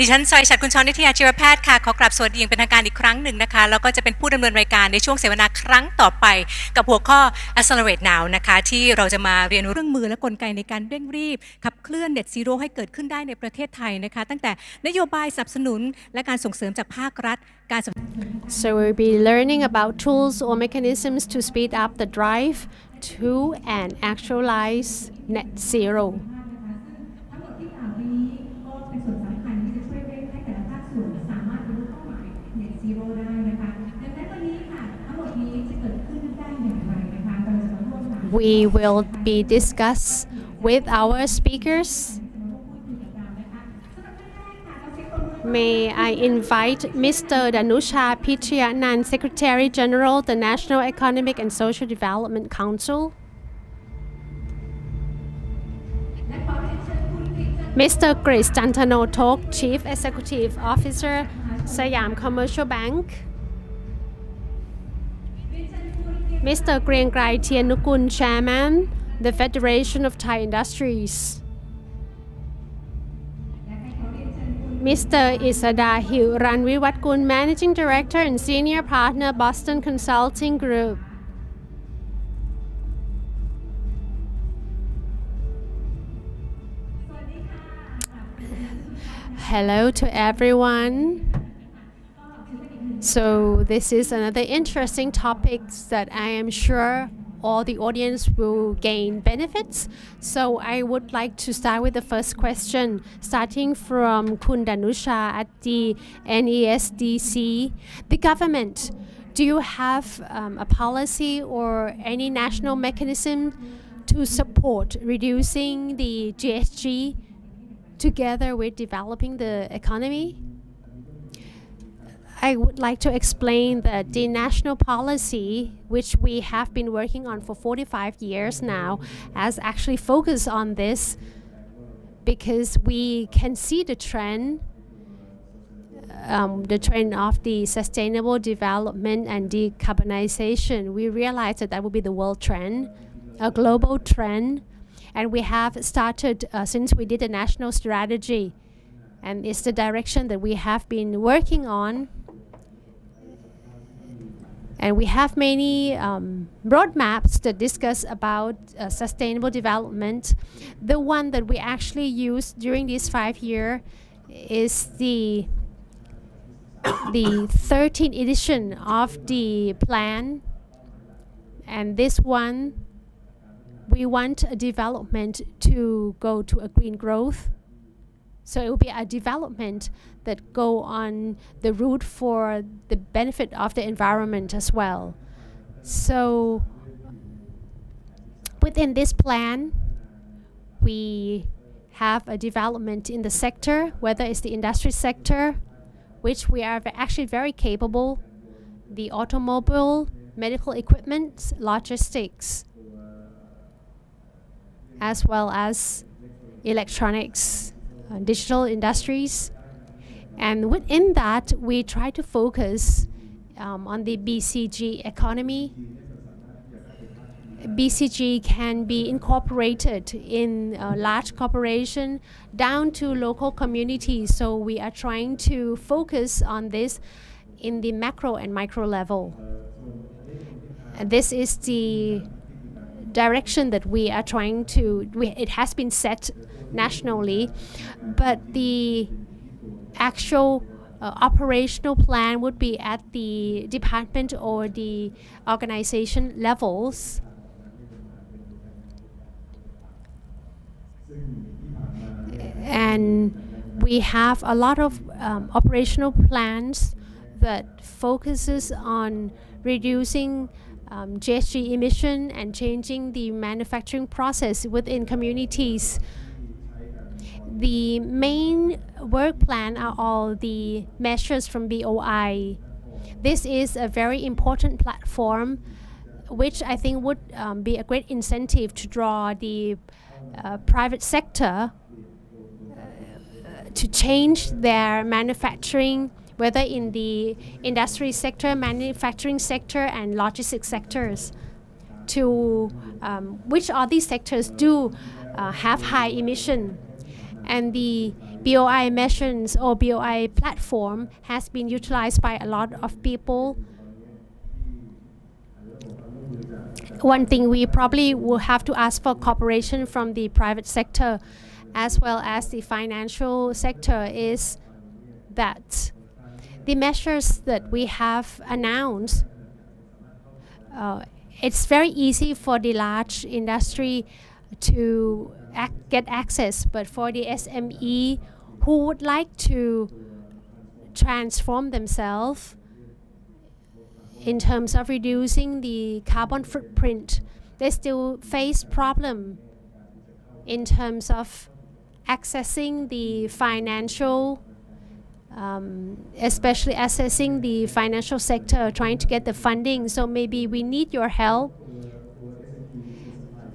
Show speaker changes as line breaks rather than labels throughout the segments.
ดิฉันซอยฉัตรกุลชรนิติยาชีวแพทย์ค่ะขอกราบสวัสดีอย่างเป็นทางการอีกครั้งหนึ่งนะคะแล้วก็จะเป็นผู้ดำเนินรายการในช่วงเสวนาครั้งต่อไปกับหัวข้อ Accelerate Now นะคะที่เราจะมาเรียนรู้เครื่องมือและกลไกในการเร่งรีบขับเคลื่อน Net Zero ให้เกิดขึ้นได้ในประเทศไทยนะคะตั้งแต่นโยบายสนับสนุนและการส่งเสริมจากภาครัฐการ
So we'll be learning about tools or mechanisms to speed up the drive to and actualize net zero.We will be discuss with our speakers. May I invite Mr. Danusha Pitriyanan, Secretary General, the National Economic and Social Development Council. Mr. Chris Chantanotok, Chief Executive Officer, Siam Commercial Bank. Mr. Griangrai Tianukul, Chairman, the Federation of Thai Industries. Mr. Isada Hiranwiwatkul, Managing Director and Senior Partner, Boston Consulting Group. Hello to everyone. So this is another interesting topic that I am sure all the audience will gain benefits. So I would like to start with the first question, starting from Kun Danusha at the NESDC. The government, do you have a policy or any national mechanism to support reducing the GHG together with developing the economy? I would like to explain that the national policy, which we have been working on for 45 years now, has actually focused on this because we can see the trend of the sustainable development and decarbonization. We realize that will be the world trend, a global trend, and we have started since we did a national strategy, and it's the direction that we have been working on. And we have many roadmaps that discuss about sustainable development. The one that we actually used during these 5 years is the 13th edition of the plan. And this one, we want a development to go to a green growth. So it will be a development that go on the route for the benefit of the environment as well. So within this plan, we have a development in the sector, whether it's the industry sector, which we are actually very capable, the automobile, medical equipment, logistics, as well as electronics, digital industries. And within that, we try to focus on the BCG economy. BCG can be incorporated in large corporation down to local communities. So we are trying to focus on this in the macro and micro level. And this is the direction that we are trying to, it has been set nationally, but the actual operational plan would be at the department or the organization levels. And we have a lot of operational plans that focuses on reducing GHG emission and changing the manufacturing process within communities. The main work plan are all the measures from BOI. This is a very important platform, which I think would be a great incentive to draw the private sector to change their manufacturing, whether in the industry sector, manufacturing sector, and logistics sectors, to which all these sectors do have high emission. And the BOI measures or BOI platform has been utilized by a lot of people. One thing we probably will have to ask for cooperation from the private sector as well as the financial sector is that the measures that we have announced, it's very easy for the large industry to get access, but for the SME who would like to transform themselves in terms of reducing the carbon footprint, they still face problem in terms of accessing the financial, especially accessing the financial sector, trying to get the funding. So maybe we need your help.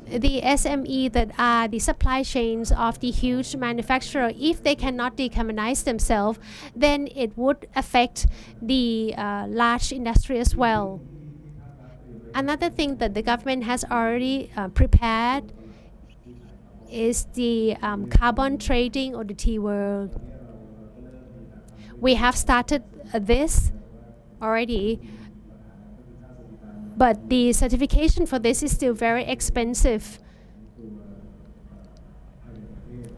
The SME that are the supply chains of the huge manufacturer, if they cannot decarbonize themselves, then it would affect the large industry as well. Another thing that the government has already prepared is the carbon trading or the T-world. We have started this already, but the certification for this is still very expensive.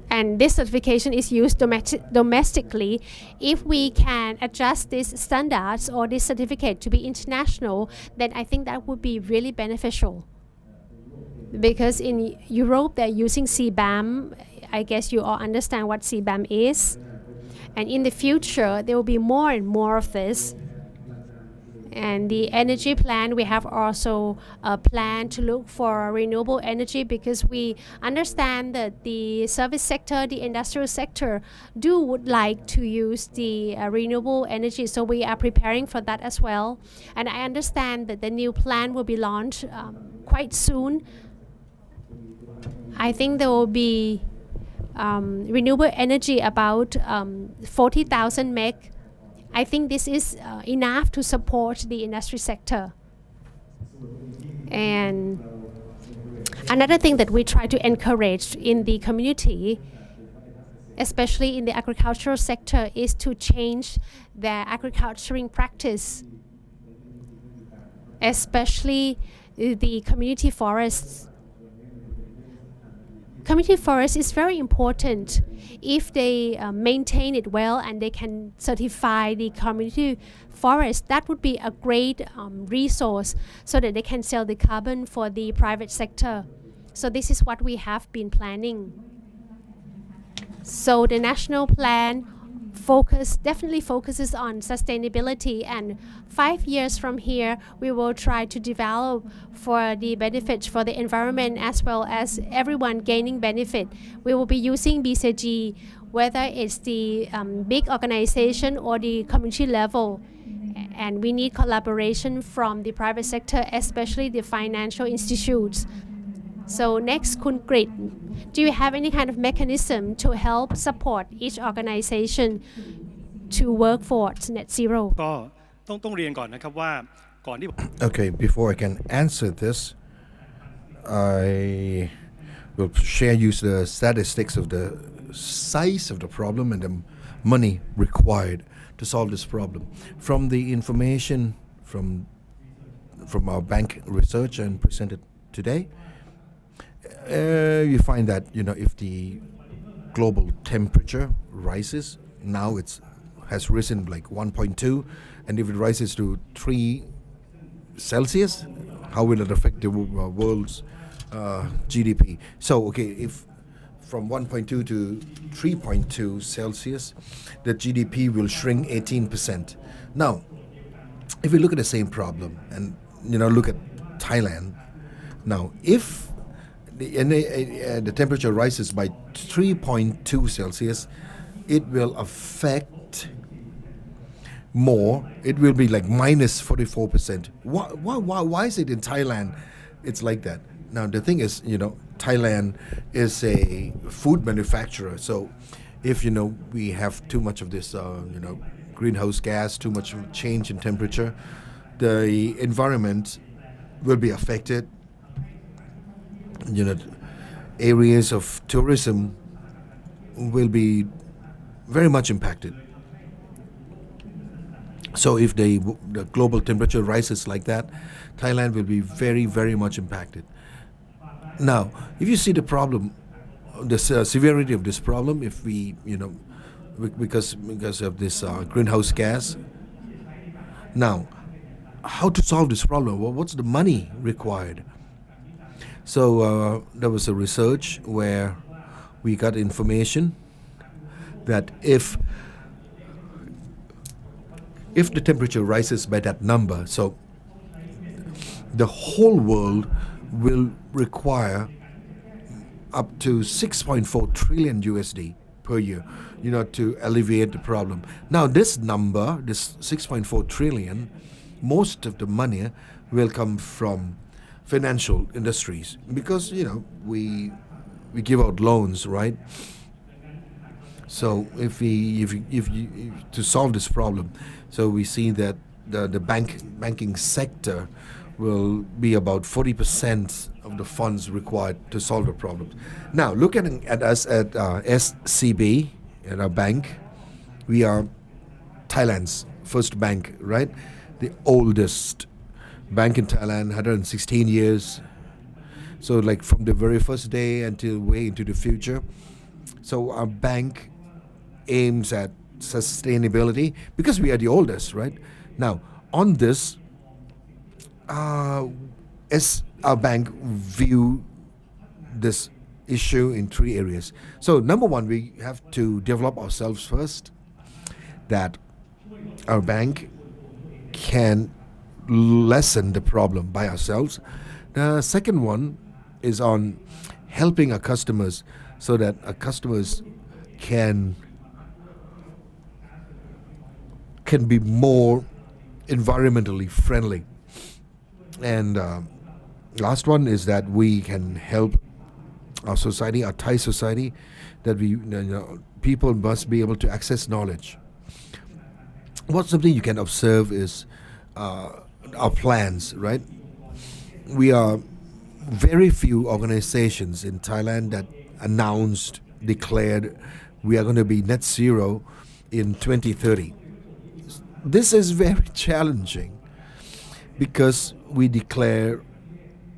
And this certification is used domestically. If we can adjust these standards or this certificate to be international, then I think that would be really beneficial. Because in Europe, they're using CBAM. I guess you all understand what CBAM is. And in the future, there will be more and more of this. And the energy plan, we have also a plan to look for renewable energy because we understand that the service sector, the industrial sector would like to use the renewable energy. So we are preparing for that as well. And I understand that the new plan will be launched quite soon. I think there will be renewable energy about 40,000 meg. I think this is enough to support the industry sector. And another thing that we try to encourage in the community, especially in the agricultural sector, is to change their agriculturing practice, especially the community forests. Community forest is very important. If they maintain it well and they can certify the community forest, that would be a great resource so that they can sell the carbon for the private sector. So this is what we have been planning. So the national plan definitely focuses on sustainability, and 5 years from here we will try to develop for the benefits for the environment as well as everyone gaining benefit. We will be using BCG, whether it's the big organization or the community level, and we need collaboration from the private sector, especially the financial institutes. So next, Kun Grit, do you have any kind of mechanism to help support each organization to work for net zero?
ก็ต้องเรียนก่อนนะครับว่าก่อนที่
Okay, before I can answer this, I will share you the statistics of the size of the problem and the money required to solve this problem. From the information from our bank research and presented today, you find that if the global temperature rises, now has risen like 1.2, and if it rises to 3 Celsius, how will it affect the world's GDP? So if from 1.2 to 3.2 Celsius, the GDP will shrink 18%. Now, if we look at the same problem and look at Thailand, now if the temperature rises by 3.2 Celsius, it will affect more. It will be like minus 44%. Why is it in Thailand it's like that? Now the thing is, Thailand is a food manufacturer, so if we have too much of this greenhouse gas, too much change in temperature, the environment will be affected. Areas of tourism will be very much impacted. So if the global temperature rises like that, Thailand will be very, very much impacted. Now, if you see the problem, the severity of this problem, if we, because of this greenhouse gas. Now, how to solve this problem? Well, what's the money required? So there was a research where we got information that if the temperature rises by that number, so the whole world will require up to 6.4 trillion USD per year, to alleviate the problem. Now, this number, this 6.4 trillion, most of the money will come from financial industries because, we give out loans, right? So if to solve this problem, so we see that the banking sector will be about 40% of the funds required to solve the problem. Now, looking at us at SCB, at our bank, we are Thailand's first bank, right? The oldest bank in Thailand, 116 years. So like from the very first day until way into the future. So our bank aims at sustainability because we are the oldest, right? Now, on this, as our bank view this issue in three areas. So number one, we have to develop ourselves first, that our bank can lessen the problem by ourselves. The second one is on helping our customers so that our customers can be more environmentally friendly. And last one is that we can help our society, our Thai society, that people must be able to access knowledge. What's something you can observe is our plans, right? We are very few organizations in Thailand that declared we are going to be net zero in 2030. This is very challenging because we declare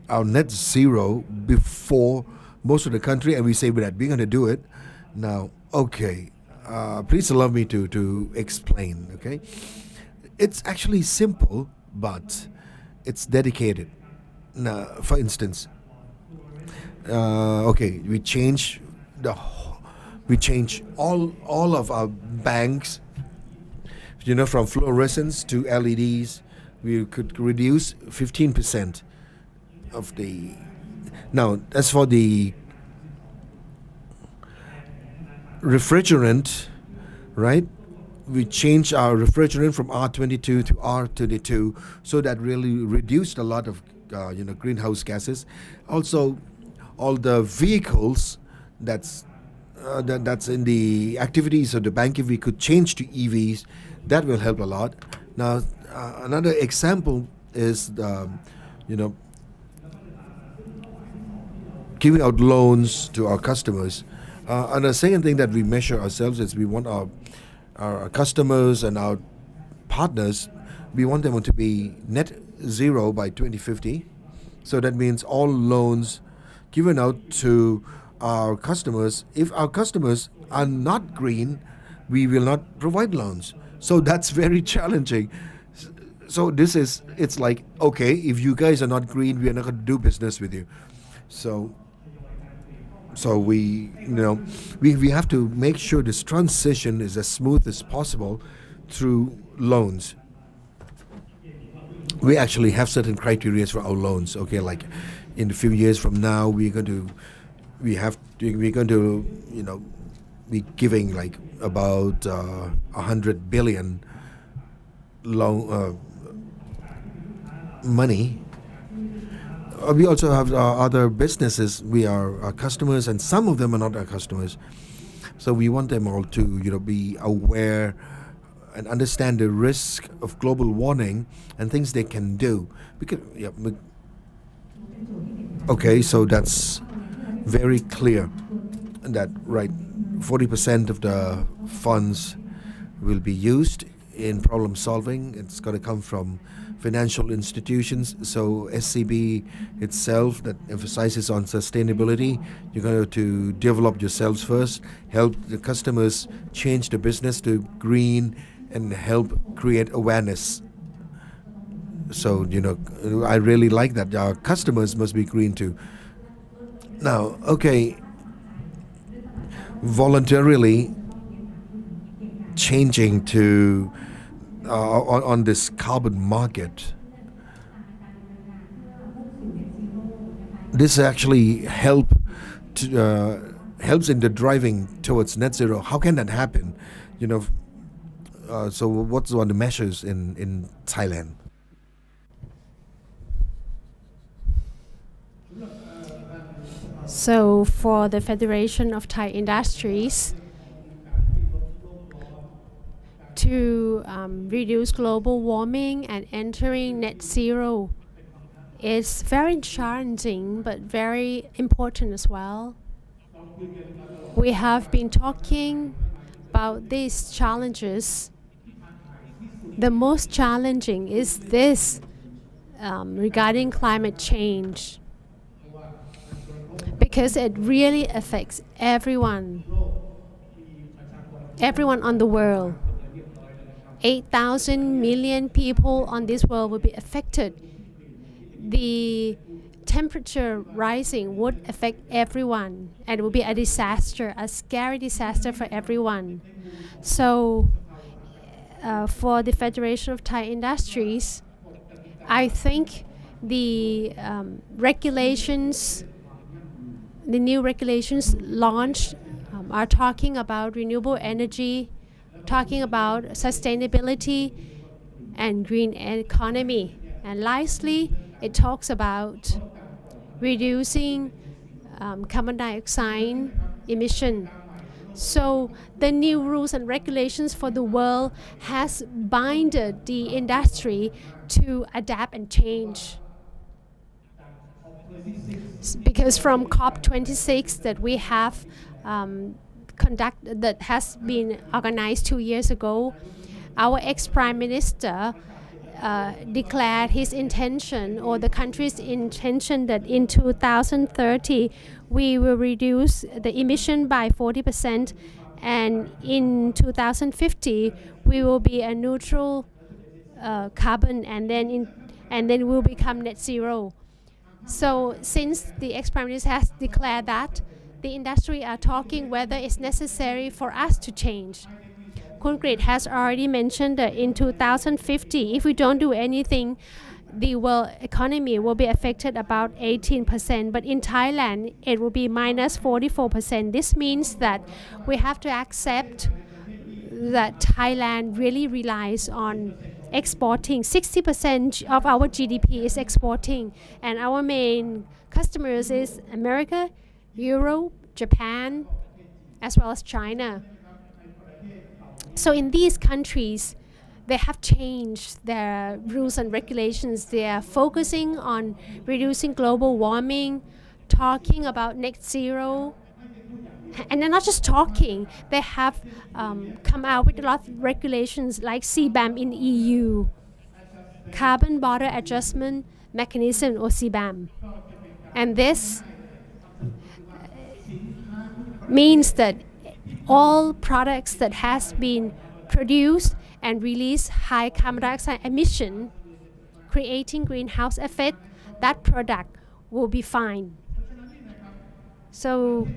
our net zero before most of the country, and we say that we're going to do it. Now, okay, please allow me to explain, okay? It's actually simple, but it's dedicated. Now, for instance, we change all of our banks, from fluorescents to LEDs. We could reduce 15% of the. Now, as for the refrigerant, right? We change our refrigerant from R22 to R32, so that really reduced a lot of greenhouse gases. Also, all the vehicles that's in the activities of the bank, if we could change to EVs, that will help a lot. Now, another example is giving out loans to our customers. And the second thing that we measure ourselves is we want our customers and our partners, we want them to be net zero by 2050. So that means all loans given out to our customers, if our customers are not green, we will not provide loans. So that's very challenging. So it's like, okay, if you guys are not green, we are not going to do business with you. So we have to make sure this transition is as smooth as possible through loans. We actually have certain criteria for our loans. Okay, like in a few years from now, we're going to be giving like about 100 billion loan money. We also have other businesses. We are our customers, and some of them are not our customers. So we want them all to be aware and understand the risk of global warming and things they can do. Okay, so that's very clear. That right. 40% of the funds will be used in problem solving. It's going to come from financial institutions. So SCB itself that emphasizes on sustainability. You're going to develop yourselves first, help the customers change the business to green, and help create awareness. So, I really like that. Our customers must be green too. Now, okay, voluntarily changing to on this carbon market, this actually helps in the driving towards net zero. How can that happen? So what's one of the measures in Thailand?
So for the Federation of Thai Industries, to reduce global warming and entering net zero is very challenging but very important as well. We have been talking about these challenges. The most challenging is this regarding climate change, because it really affects everyone on the world. 8,000 million people on this world will be affected. The temperature rising would affect everyone, and it will be a disaster, a scary disaster for everyone. So for the Federation of Thai Industries, I think the new regulations launched are talking about renewable energy, talking about sustainability and green economy. And lastly, it talks about reducing carbon dioxide emission. So the new rules and regulations for the world has binded the industry to adapt and change. Because from COP26 that we have that has been organized 2 years ago, our ex-prime minister declared his intention, or the country's intention, that in 2030 we will reduce the emission by 40%, and in 2050 we will be a neutral carbon, and then we'll become net zero. So since the ex-prime minister has declared that, the industry are talking whether it's necessary for us to change. Concrete has already mentioned that in 2050, if we don't do anything, the world economy will be affected about 18%, but in Thailand, it will be minus 44%. This means that we have to accept that Thailand really relies on exporting. 60% of our GDP is exporting, and our main customers is America, Europe, Japan, as well as China. So in these countries, they have changed their rules and regulations. They are focusing on reducing global warming, talking about net zero. And they're not just talking, they have come out with a lot of regulations like CBAM in EU, Carbon Border Adjustment Mechanism, or CBAM. And this means that all products that has been produced and release high carbon dioxide emission, creating greenhouse effect, that product will be fine. So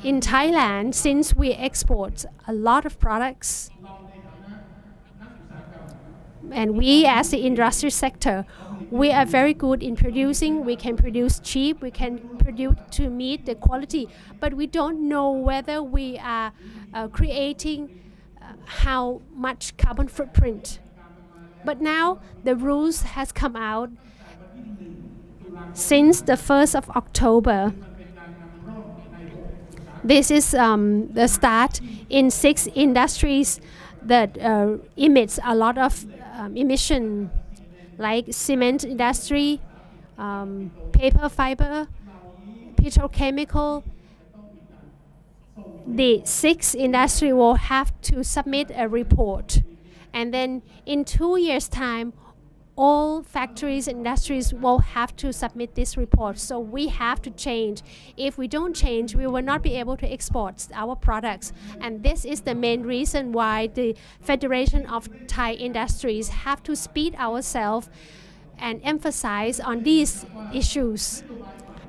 in Thailand, since we export a lot of products, and we as the industry sector, we are very good in producing. We can produce cheap, we can produce to meet the quality, but we don't know whether we are creating how much carbon footprint. But now the rules has come out since the 1st of October. This is the start in 6 industries that emits a lot of emission, like cement industry, paper fiber, petrochemical, the 6 industry will have to submit a report. And then in 2 years' time, all factories and industries will have to submit this report. So we have to change. If we don't change, we will not be able to export our products. And this is the main reason why the Federation of Thai Industries have to speed ourselves and emphasize on these issues.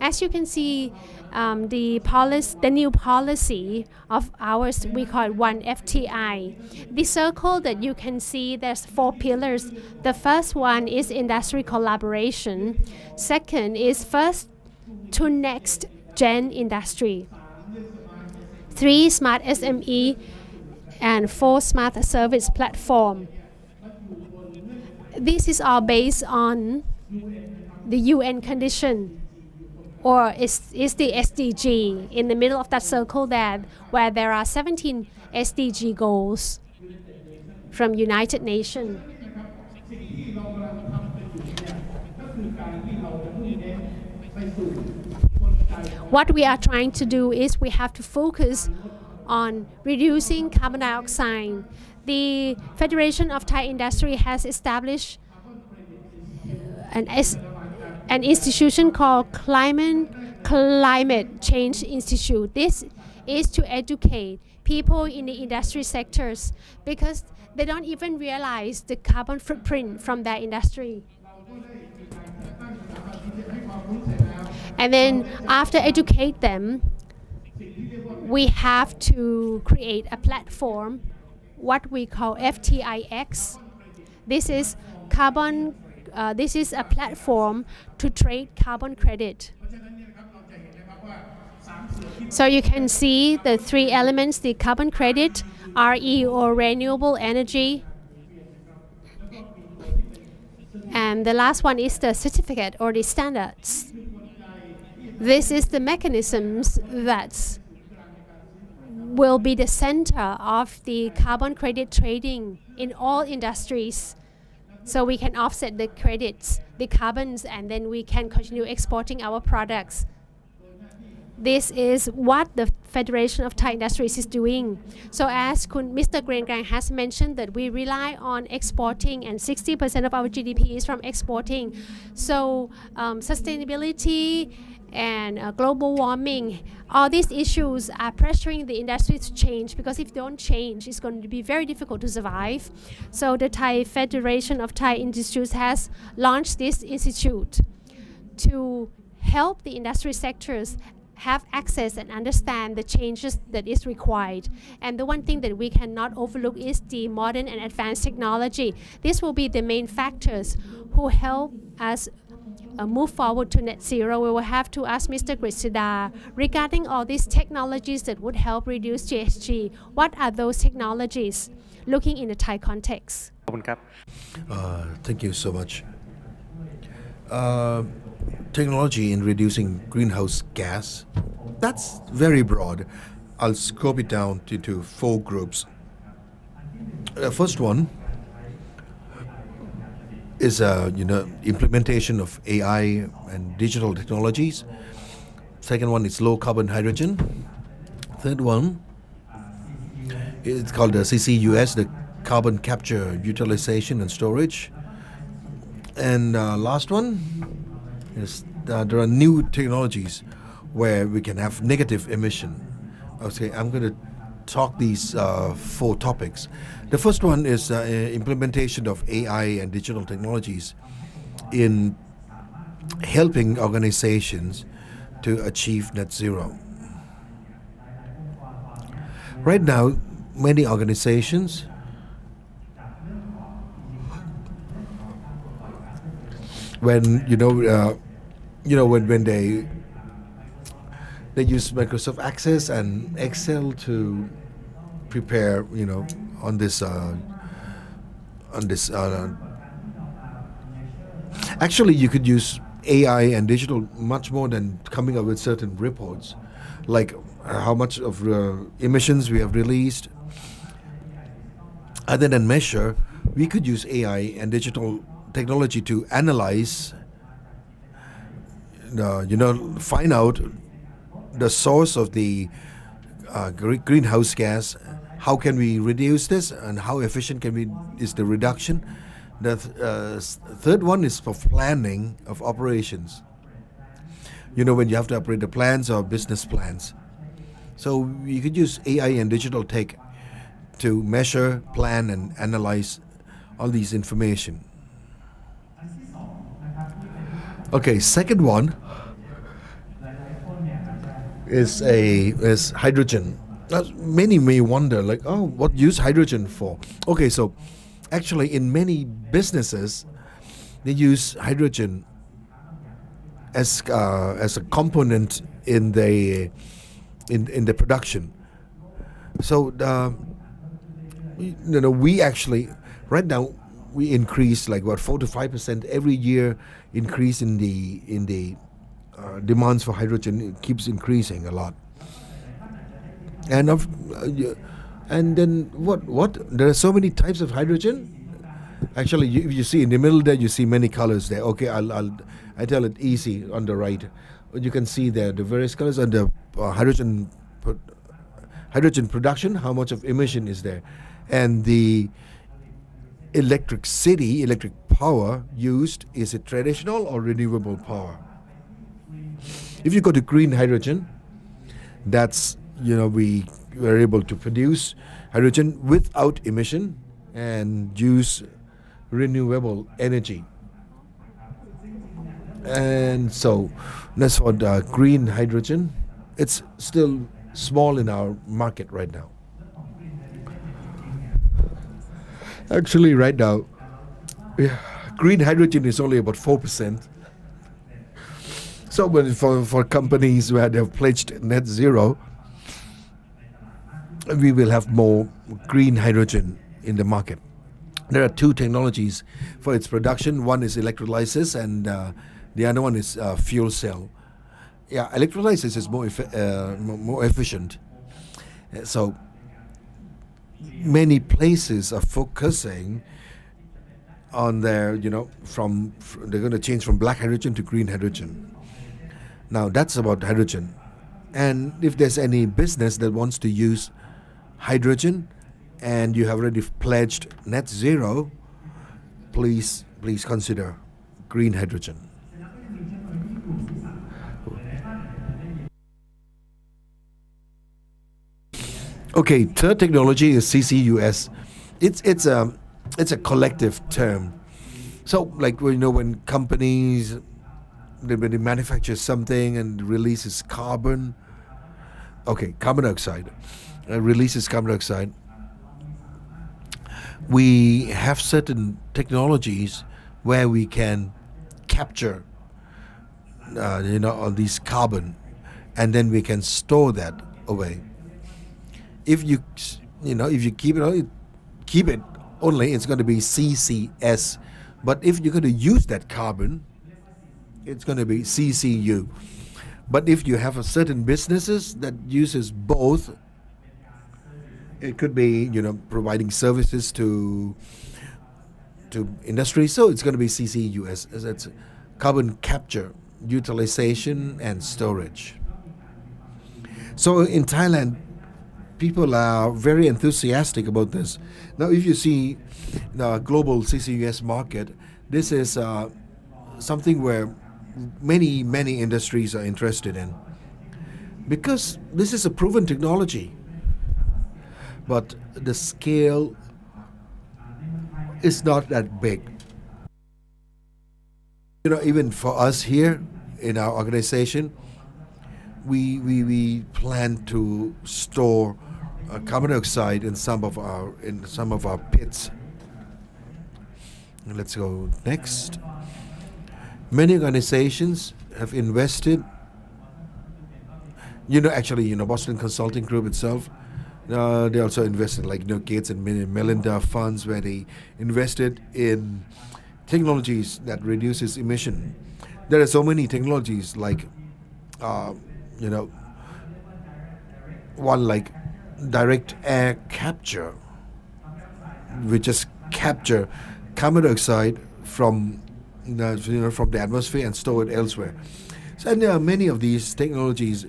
As you can see, the new policy of ours, we call it one FTI. The circle that you can see, there's 4 pillars. The first one is industry collaboration. Second is first to next gen industry. 3, smart SME. And 4, smart service platform. This is all based on the UN condition, or is the SDG in the middle of that circle there, where there are 17 SDG goals from United Nations. What we are trying to do is we have to focus on reducing carbon dioxide. The Federation of Thai Industry has established an institution called Climate Change Institute. This is to educate people in the industry sectors because they don't even realize the carbon footprint from their industry. And then after educate them, we have to create a platform, what we call FTIX. This is a platform to trade carbon credit. So you can see the 3 elements, the carbon credit, RE or renewable energy, and the last one is the certificate or the standards. This is the mechanisms that will be the center of the carbon credit trading in all industries. So we can offset the credits, the carbons, and then we can continue exporting our products. This is what the Federation of Thai Industries is doing. So as Mr. Grang has mentioned that we rely on exporting and 60% of our GDP is from exporting. So sustainability and global warming, all these issues are pressuring the industry to change, because if they don't change, it's going to be very difficult to survive. So the Thai Federation of Thai Industries has launched this institute to help the industry sectors have access and understand the changes that is required. And the one thing that we cannot overlook is the modern and advanced technology. This will be the main factors who help us move forward to net zero. We will have to ask Mr. Grisida regarding all these technologies that would help reduce GHG. What are those technologies looking in the Thai context?
Thank you so much. Technology in reducing greenhouse gas, that's very broad. I'll scope it down into 4 groups. First one is implementation of AI and digital technologies. Second one is low carbon hydrogen. Third one, it's called the CCUS, the carbon capture, utilization and storage. And last one is there are new technologies where we can have negative emission. Okay, I'm going to talk these 4 topics. The first one is implementation of AI and digital technologies in helping organizations to achieve net zero. Right now, many organizations when when they use Microsoft Access and Excel to prepare on this actually you could use AI and digital much more than coming up with certain reports, like how much of emissions we have released. Other than measure, we could use AI and digital technology to analyze, find out the source of the greenhouse gas. How can we reduce this, and how efficient is the reduction? The third one is for planning of operations. When you have to operate the plans or business plans. So you could use AI and digital tech to measure, plan, and analyze all these information. Okay, second one is hydrogen. Many may wonder, like, oh, what use hydrogen for? Okay, so actually, in many businesses, they use hydrogen as a component in the production. So we actually right now we increase like about 4 to 5% every year increase in the demands for hydrogen. It keeps increasing a lot. And then what? There are so many types of hydrogen. Actually, you see in the middle there, you see many colors there. Okay, I tell it easy on the right. You can see there the various colors and the hydrogen production. How much of emission is there, and the electric power used, is it traditional or renewable power? If you go to green hydrogen, that's we were able to produce hydrogen without emission and use renewable energy. And so that's for the green hydrogen. It's still small in our market right now. Actually, right now, green hydrogen is only about 4%. So for companies where they've pledged net zero, we will have more green hydrogen in the market. There are two technologies for its production. One is electrolysis, and the other one is fuel cell. Yeah, electrolysis is more efficient. So many places are focusing on their, they're going to change from black hydrogen to green hydrogen. Now that's about hydrogen. And if there's any business that wants to use hydrogen and you have already pledged net zero, please consider green hydrogen. Okay, third technology is CCUS. It's a collective term. So like when companies they manufacture something and releases carbon dioxide, releases carbon dioxide. We have certain technologies where we can capture all these carbon, and then we can store that away. If you keep it only, it's going to be CCS. But if you're going to use that carbon, it's going to be CCU. But if you have a certain businesses that uses both, it could be providing services to industry, so it's going to be CCUS. That's carbon capture, utilization, and storage. So in Thailand, people are very enthusiastic about this. Now, if you see the global CCUS market, this is something where many industries are interested in, because this is a proven technology, but the scale is not that big. Even for us here in our organization, we plan to store carbon dioxide in some of our pits. Let's go next. Many organizations have invested. Boston Consulting Group itself, they also invested, like Gates and Melinda funds, where they invested in technologies that reduces emission. There are so many technologies, like one like direct air capture, which just capture carbon dioxide from the atmosphere and store it elsewhere. So, and there are many of these technologies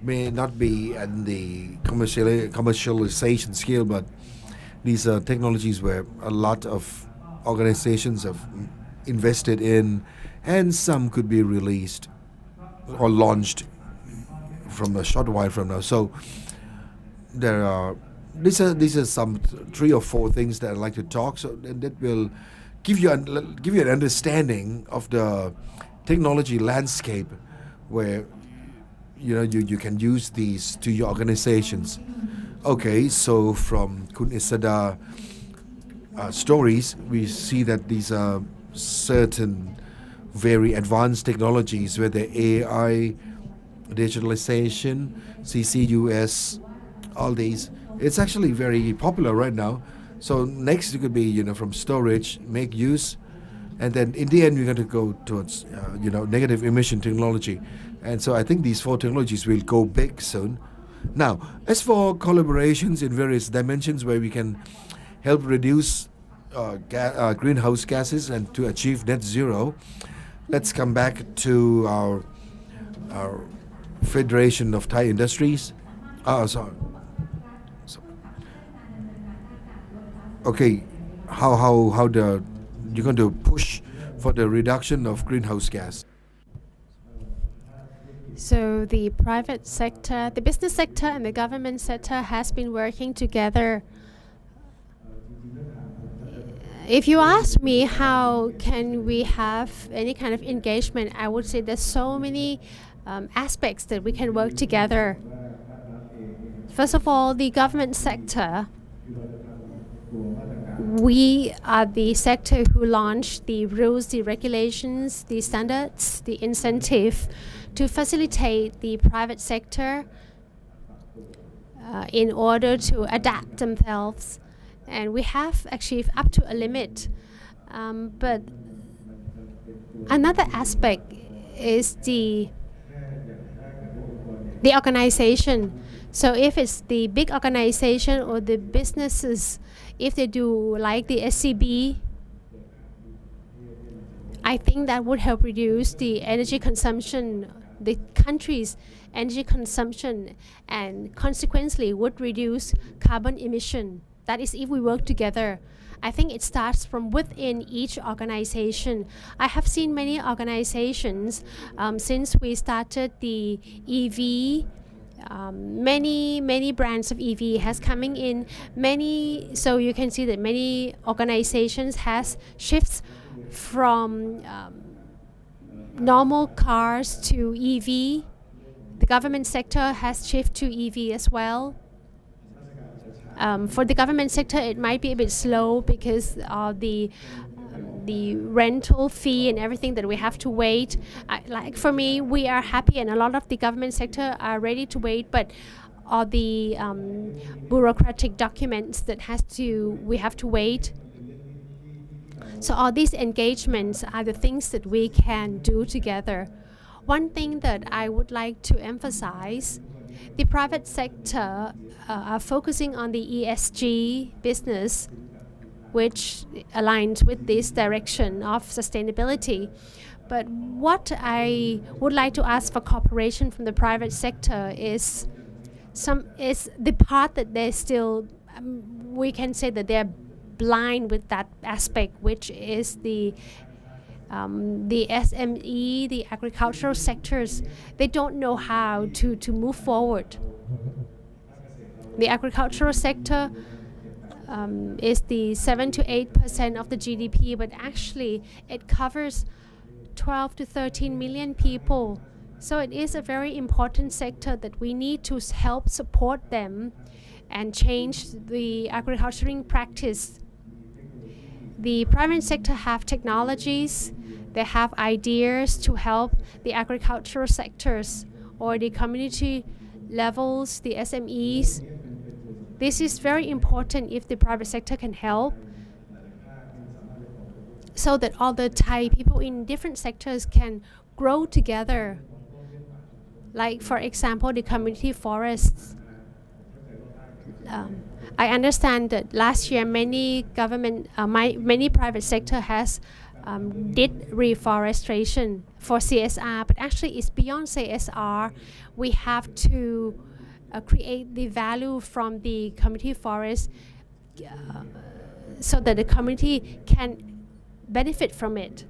may not be at the commercialization scale, but these are technologies where a lot of organizations have invested in, and some could be released or launched from a short while from now. So there are these are some 3 or 4 things that I'd like to talk. So that will give you an understanding of the technology landscape, where you can use these to your organizations. Okay, so from Kun Isada stories, we see that these are certain very advanced technologies, whether AI, digitalization, CCUS, all these. It's actually very popular right now. So next it could be from storage, make use, and then in the end we're going to go towards negative emission technology. And so I think these 4 technologies will go big soon. Now, as for collaborations in various dimensions where we can help reduce greenhouse gases and to achieve net zero, let's come back to our Federation of Thai Industries. Okay, how you're going to push for the reduction of greenhouse gas?
So the private sector, the business sector and the government sector has been working together. If you ask me how can we have any kind of engagement, I would say there's so many aspects that we can work together. First of all, the government sector. We are the sector who launched the rules, the regulations, the standards, the incentive to facilitate the private sector in order to adapt themselves. And we have achieved up to a limit. But another aspect is the organization. So if it's the big organization or the businesses, if they do like the SCB, I think that would help reduce the energy consumption, the country's energy consumption, and consequently would reduce carbon emission. That is if we work together. I think it starts from within each organization. I have seen many organizations since we started the EV. Many brands of EV has coming in. So you can see that many organizations has shifts from normal cars to EV. The government sector has shifted to EV as well. For the government sector, it might be a bit slow because of the rental fee and everything that we have to wait. Like for me, we are happy, and a lot of the government sector are ready to wait, but all the bureaucratic documents that we have to wait. So all these engagements are the things that we can do together. One thing that I would like to emphasize, the private sector are focusing on the ESG business, which aligns with this direction of sustainability. But what I would like to ask for cooperation from the private sector is the part that they're still, we can say that they're blind with that aspect, which is the SME, the agricultural sectors. They don't know how to move forward. The agricultural sector is the 7 to 8% of the GDP, but actually it covers 12 to 13 million people. So it is a very important sector that we need to help support them and change the agriculturing practice. The private sector have technologies, they have ideas to help the agricultural sectors or the community levels, the SMEs. This is very important if the private sector can help, so that all the Thai people in different sectors can grow together. Like for example, the community forests. I understand that last year many private sector has did reforestation for CSR, but actually it's beyond CSR. We have to create the value from the community forest so that the community can benefit from it.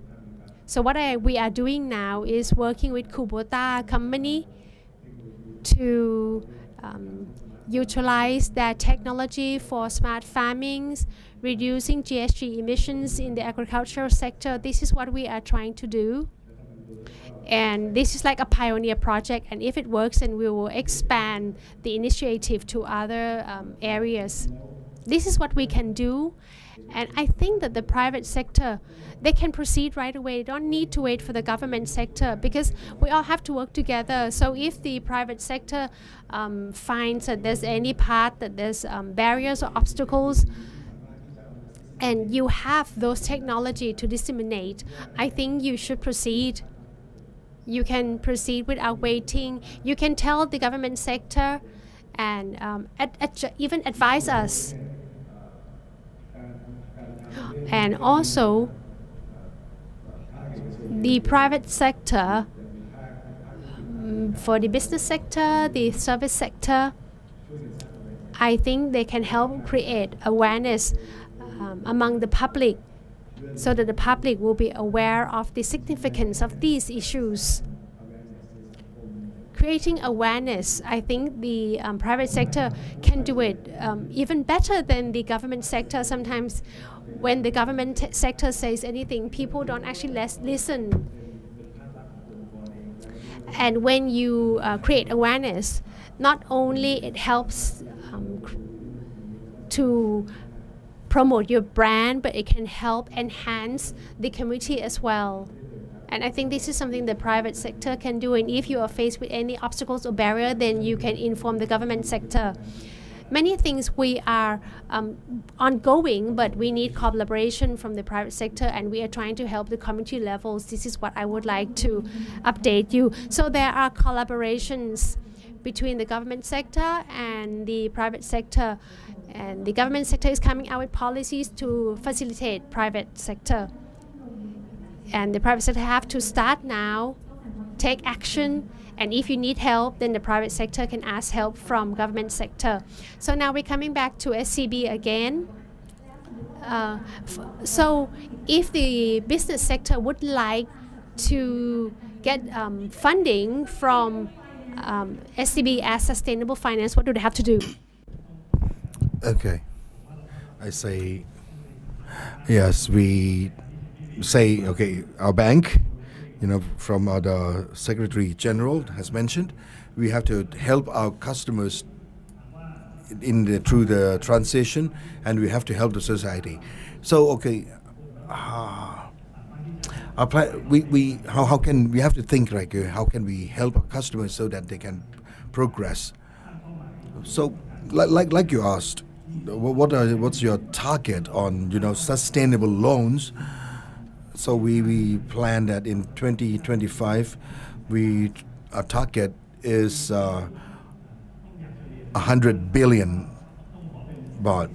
So what we are doing now is working with Kubota company to utilize their technology for smart farming, reducing GHG emissions in the agricultural sector. This is what we are trying to do. And this is like a pioneer project, and if it works, then we will expand the initiative to other areas. This is what we can do, and I think that the private sector, they can proceed right away. They don't need to wait for the government sector, because we all have to work together. So if the private sector finds that there's any part that there's barriers or obstacles, and you have those technology to disseminate, I think you should proceed. You can proceed without waiting. You can tell the government sector and even advise us. And also, the private sector, for the business sector, the service sector, I think they can help create awareness among the public, so that the public will be aware of the significance of these issues. Creating awareness, I think the private sector can do it even better than the government sector. Sometimes when the government sector says anything, people don't actually listen. And when you create awareness, not only it helps to promote your brand, but it can help enhance the community as well. And I think this is something the private sector can do. And if you are faced with any obstacles or barrier, then you can inform the government sector. Many things we are ongoing, but we need collaboration from the private sector, and we are trying to help the community levels. This is what I would like to update you. So there are collaborations between the government sector and the private sector, and the government sector is coming out with policies to facilitate private sector. And the private sector have to start now, take action, and if you need help, then the private sector can ask help from government sector. So now we're coming back to SCB again. So if the business sector would like to get funding from SCB as sustainable finance, what do they have to do?
Okay. I say, yes, we say, okay, our bank, from the Secretary General has mentioned, we have to help our customers through the transition, and we have to help the society. So, okay, our plan, we have to think like, how can we help our customers so that they can progress? So, like you asked, what's your target on sustainable loans? So we plan that in 2025, our target is 100 billion baht.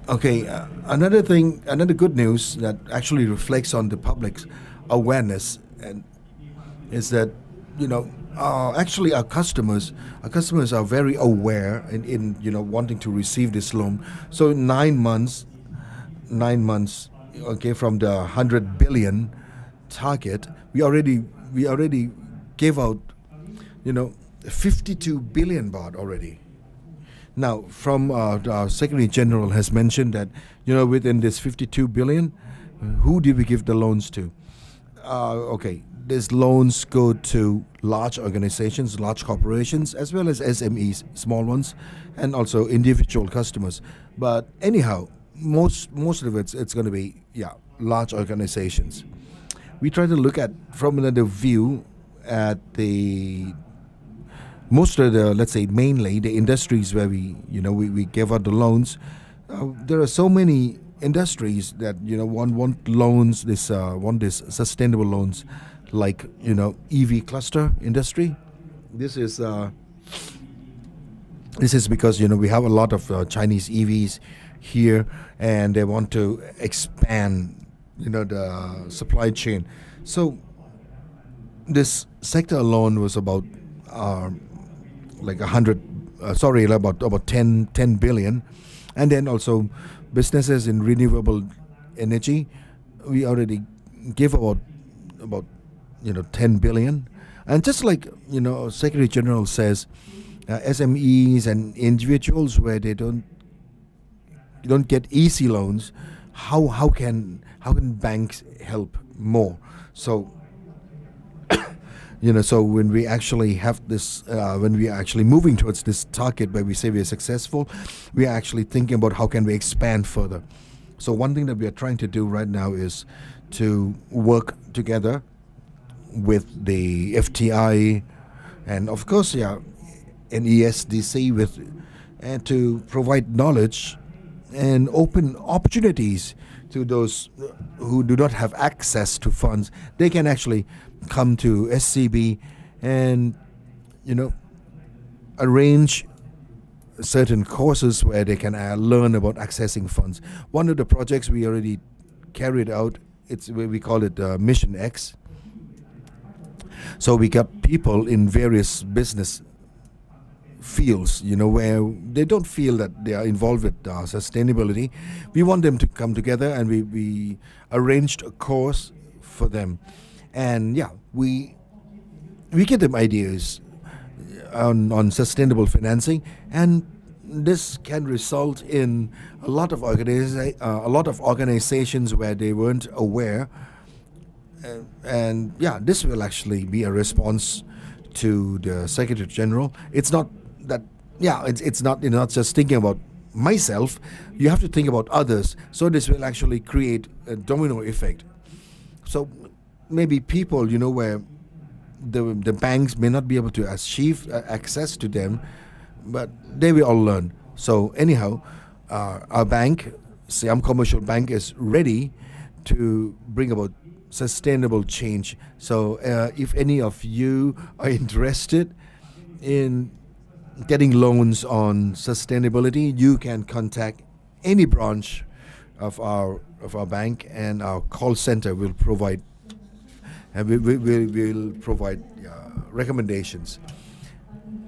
Okay, another good news that actually reflects on the public's awareness and is that actually our customers are very aware in wanting to receive this loan. So 9 months. Okay, from the 100 billion target, we already gave out 52 billion baht already. Now, from our Secretary General has mentioned that within this 52 billion, who did we give the loans to? Okay, these loans go to large organizations, large corporations, as well as SMEs, small ones, and also individual customers. But anyhow, most of it's going to be large organizations. We try to look at from another view at the most of the, let's say, mainly the industries where we give out the loans. There are so many industries that want loans. Want this sustainable loans, like EV cluster industry. This is because we have a lot of Chinese EVs here, and they want to expand, the supply chain. So this sector alone was about like 100, about 10 billion, and then also businesses in renewable energy. We already give about 10 billion, and just like Secretary General says, SMEs and individuals where they don't get easy loans, how can banks help more? So so when we actually have this, when we are actually moving towards this target where we say we are successful, we are actually thinking about how can we expand further. So one thing that we are trying to do right now is to work together with the FTI and of course, an ESDC and to provide knowledge and open opportunities to those who do not have access to funds. They can actually come to SCB and arrange certain courses where they can learn about accessing funds. One of the projects we already carried out, we call it Mission X. So we got people in various business fields, where they don't feel that they are involved with sustainability. We want them to come together, and we arranged a course for them. And we give them ideas on sustainable financing, and this can result in a lot of organizations where they weren't aware. And this will actually be a response to the Secretary General. It's not that it's not not just thinking about myself. You have to think about others. So this will actually create a domino effect. So maybe people where the banks may not be able to achieve access to them, but they will all learn. So anyhow, our bank, Siam Commercial Bank, is ready to bring about sustainable change. So if any of you are interested in getting loans on sustainability, you can contact any branch of our bank, and our call center will provide will provide recommendations.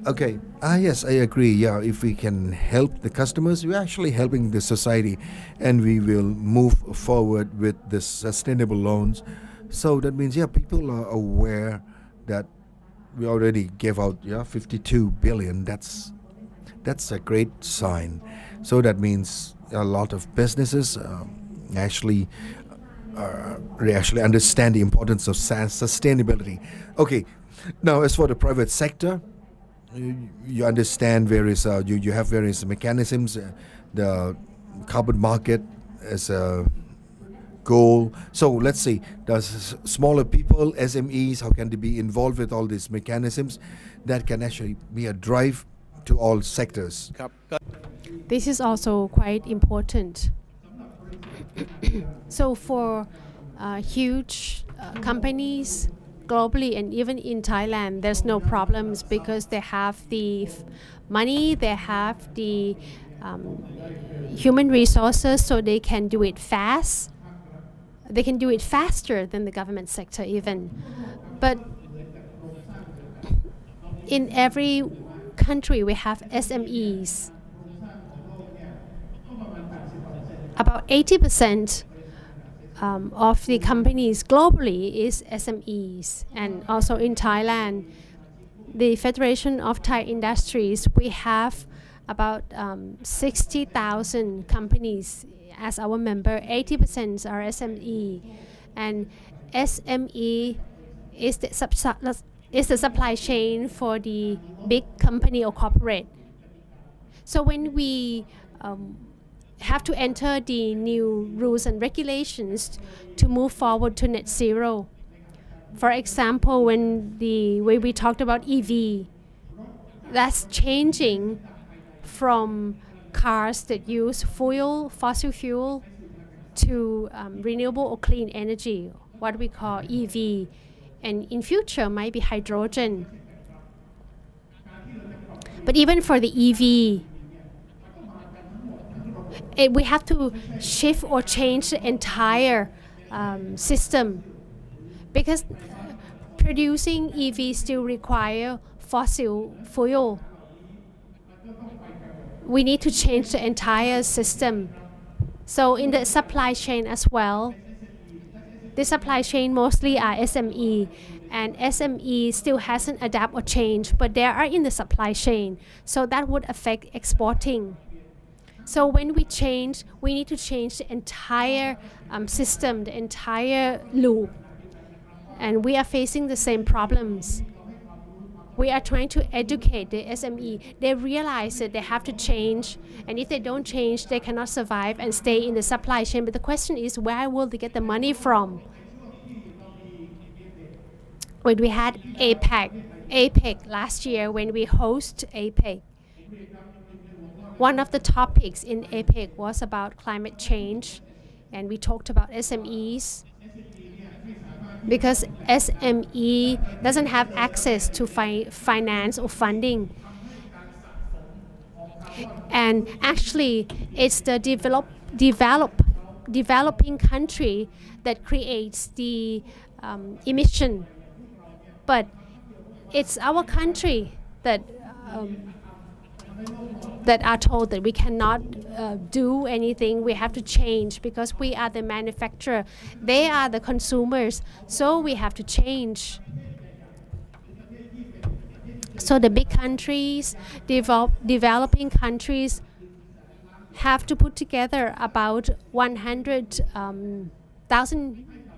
Okay. Yes, I agree. If we can help the customers, we're actually helping the society, and we will move forward with the sustainable loans. So that means people are aware that we already gave out 52 billion. That's a great sign. So that means a lot of businesses actually understand the importance of sustainability. Okay. Now, as for the private sector, you understand various you have various mechanisms, the carbon market as a goal. So let's see, does smaller people, SMEs, how can they be involved with all these mechanisms that can actually be a drive to all sectors?
This is also quite important. So for huge companies globally and even in Thailand, there's no problems because they have the money, they have the human resources, so they can do it fast. They can do it faster than the government sector even. But in every country, we have SMEs. About 80% of the companies globally is SMEs. And also in Thailand, the Federation of Thai Industries, we have about 60,000 companies as our member. 80% are SME. And SME is the supply chain for the big company or corporate. So when we have to enter the new rules and regulations to move forward to net zero. For example, when we talked about EV, that's changing from cars that use fossil fuel to renewable or clean energy, what we call EV, and in future might be hydrogen. But even for the EV, we have to shift or change the entire system, because producing EV still require fossil fuel. We need to change the entire system. So in the supply chain as well, the supply chain mostly are SME, and SME still hasn't adapted or changed, but they are in the supply chain. So that would affect exporting. So when we change, we need to change the entire system, the entire loop. And we are facing the same problems. We are trying to educate the SME. They realize that they have to change, and if they don't change, they cannot survive and stay in the supply chain. But the question is, where will they get the money from? When we had APEC last year, when we host APEC, one of the topics in APEC was about climate change, and we talked about SMEs, because SME doesn't have access to finance or funding. And actually, it's the developing country that creates the emission. But it's our country that are told that we cannot do anything. We have to change because we are the manufacturer. They are the consumers. So we have to change. So the big countries, developing countries, have to put together about 100,000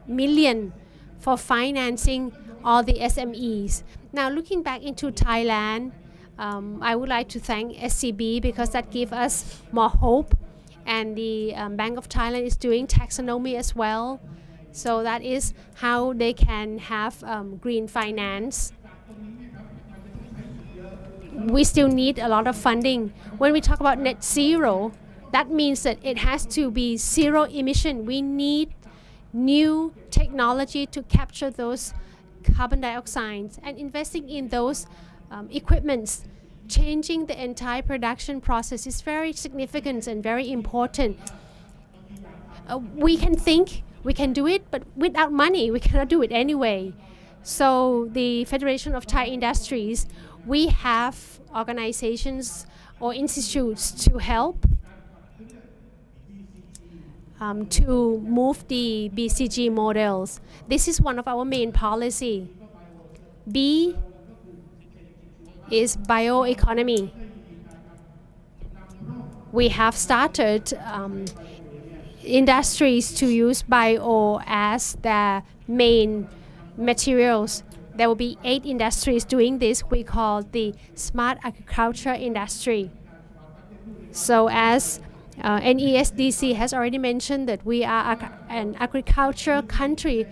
million for financing all the SMEs. Now looking back into Thailand, I would like to thank SCB because that gives us more hope, and the Bank of Thailand is doing taxonomy as well. So that is how they can have green finance. We still need a lot of funding. When we talk about net zero, that means that it has to be zero emission. We need new technology to capture those carbon dioxide, and investing in those equipments. Changing the entire production process is very significant and very important. We can think we can do it, but without money we cannot do it anyway. So the Federation of Thai Industries, we have organizations or institutes to help to move the BCG models. This is one of our main policy. B is bioeconomy. We have started industries to use bio as their main materials. There will be 8 industries doing this. We call the smart agriculture industry. So as NESDC has already mentioned that we are an agriculture country,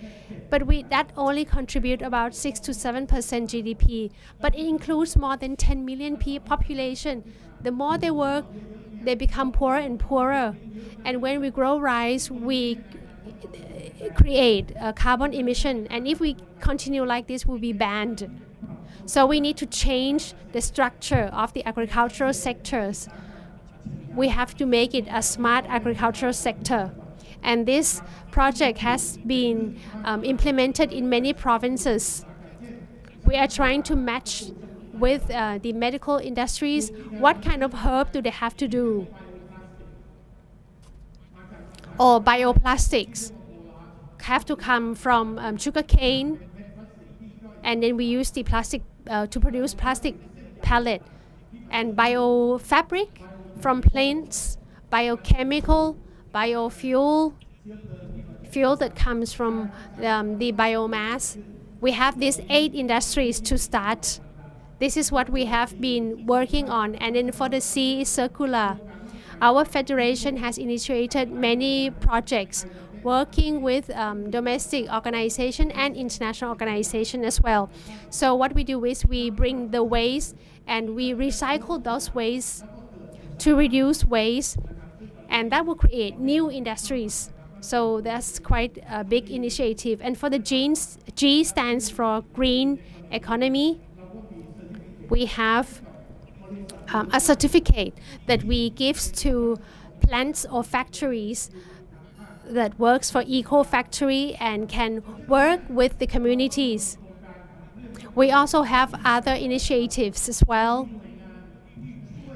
but that only contribute about 6 to 7% GDP. But it includes more than 10 million population. The more they work, they become poorer and poorer. And when we grow rice, we create carbon emission. And if we continue like this, we'll be banned. So we need to change the structure of the agricultural sectors. We have to make it a smart agricultural sector. And this project has been implemented in many provinces. We are trying to match with the medical industries. What kind of herb do they have to do? Or bioplastics have to come from sugar cane, and then we use the plastic to produce plastic pellet, and biofabric from plants, biochemical, biofuel, fuel that comes from the biomass. We have these 8 industries to start. This is what we have been working on. And then for the C is circular. Our federation has initiated many projects working with domestic organization and international organization as well. So what we do is we bring the waste and we recycle those waste to reduce waste, and that will create new industries. So that's quite a big initiative. And for the G stands for green economy. We have a certificate that we give to plants or factories that works for eco factory and can work with the communities. We also have other initiatives as well.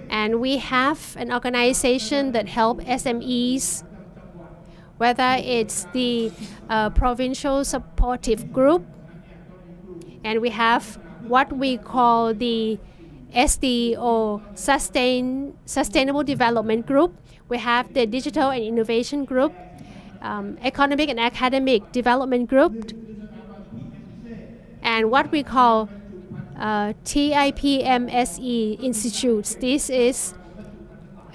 And we have an organization that help SMEs, whether it's the provincial supportive group, and we have what we call the SDO, Sustainable Development Group. We have the Digital and Innovation Group, Economic and Academic Development Group, and what we call TIPMSE institutes. This is,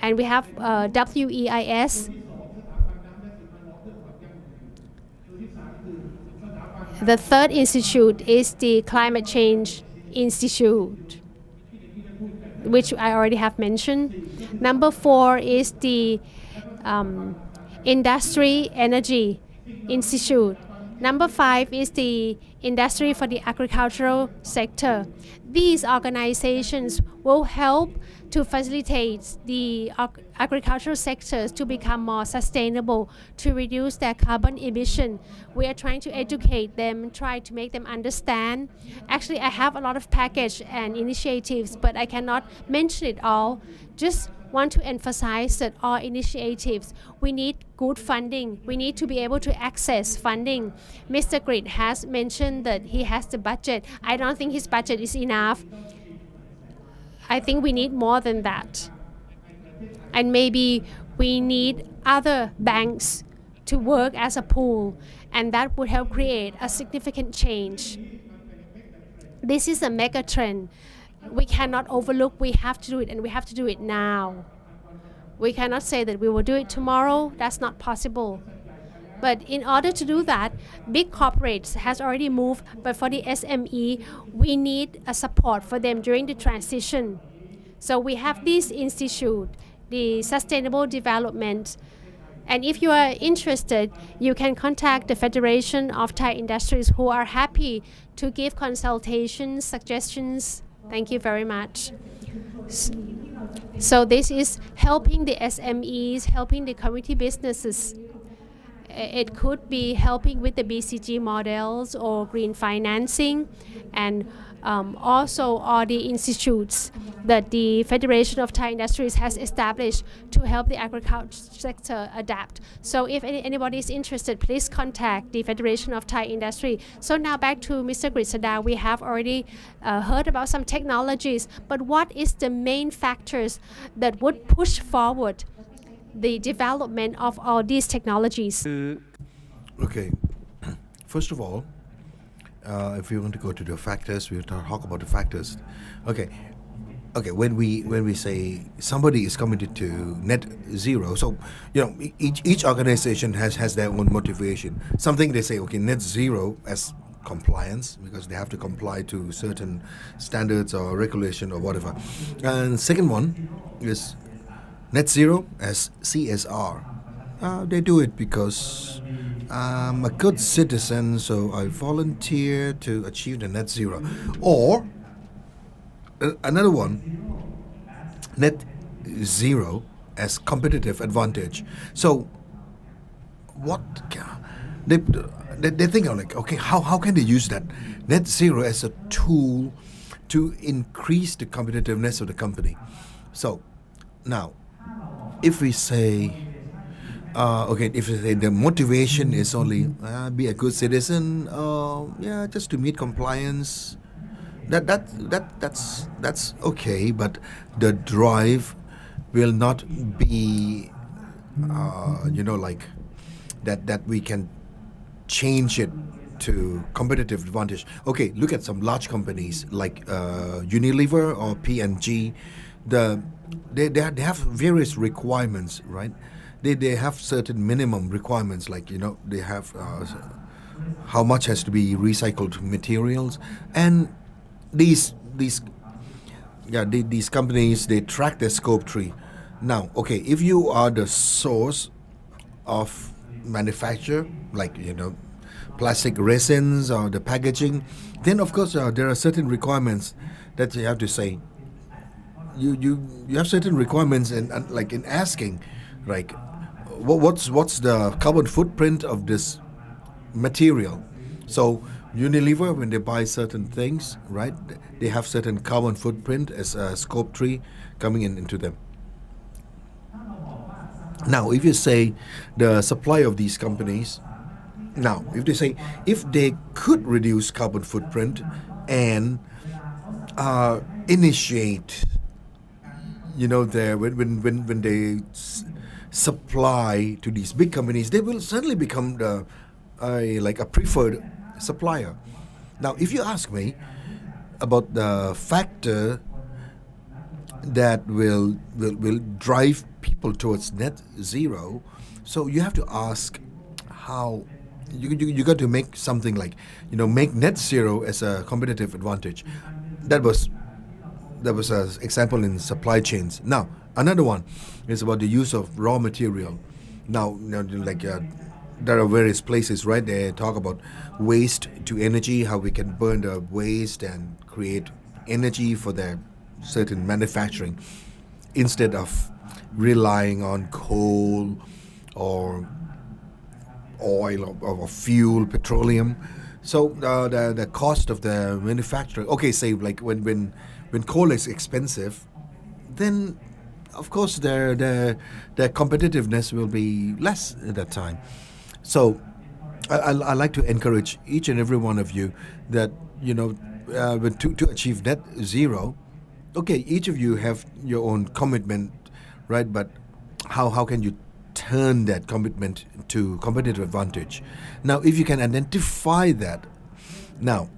and we have WEIS. The third institute is the Climate Change Institute, which I already have mentioned. Number 4 is the Industry Energy Institute. Number 5 is the Industry for the Agricultural Sector. These organizations will help to facilitate the agricultural sectors to become more sustainable, to reduce their carbon emission. We are trying to educate them, try to make them understand. Actually, I have a lot of package and initiatives, but I cannot mention it all. Just want to emphasize that all initiatives, we need good funding. We need to be able to access funding. Mr. Grit has mentioned that he has the budget. I don't think his budget is enough. I think we need more than that. And maybe we need other banks to work as a pool, and that would help create a significant change. This is a mega trend. We cannot overlook, we have to do it, and we have to do it now. We cannot say that we will do it tomorrow. That's not possible. But in order to do that, big corporates has already moved, but for the SME, we need a support for them during the transition. So we have this institute, the Sustainable Development. And if you are interested, you can contact the Federation of Thai Industries, who are happy to give consultations, suggestions. Thank you very much. So this is helping the SMEs, helping the community businesses. It could be helping with the BCG models or green financing, and also all the institutes that the Federation of Thai Industries has established to help the agriculture sector adapt. So if anybody is interested, please contact the Federation of Thai Industry. So now back to Mr. Grisada. We have already heard about some technologies, but what is the main factors that would push forward the development of all these technologies?
Okay. First of all, if we want to go to the factors, we'll talk about the factors. Okay. When we say somebody is committed to net zero, so each organization has their own motivation. Something they say, okay, net zero as compliance, because they have to comply to certain standards or regulation or whatever. And second one is net zero as CSR. They do it because I'm a good citizen, so I volunteer to achieve the net zero. Or another one, net zero as competitive advantage. So what they think of, like, okay, how can they use that net zero as a tool to increase the competitiveness of the company? So now, if we say if the motivation is only be a good citizen, just to meet compliance, that's okay, but the drive will not be like that we can change it to competitive advantage. Okay, look at some large companies like Unilever or P&G. They have various requirements, right? They have certain minimum requirements, like they have how much has to be recycled materials, and these companies, they track their scope 3. Now, okay, if you are the source of manufacture, like plastic resins or the packaging, then of course there are certain requirements that you have to say. You have certain requirements, and like in asking like what's the carbon footprint of this material. So Unilever, when they buy certain things, right, they have certain carbon footprint as a scope 3 coming into them. Now, if you say the supply of these companies, now if they say if they could reduce carbon footprint and initiate, when they supply to these big companies, they will certainly become like a preferred supplier. Now, if you ask me about the factor that will drive people towards net zero, so you have to ask how you got to make something like make net zero as a competitive advantage. That was an example in supply chains. Now another one is about the use of raw material. Now there are various places, right? They talk about waste to energy, how we can burn the waste and create energy for their certain manufacturing instead of relying on coal or oil or fuel, petroleum. So the cost of the manufacturing. Okay, say like when coal is expensive, then of course their competitiveness will be less at that time. So I like to encourage each and every one of you that to achieve net zero. Okay, each of you have your own commitment, right? But how can you turn that commitment to competitive advantage? Now, if you can identify that, now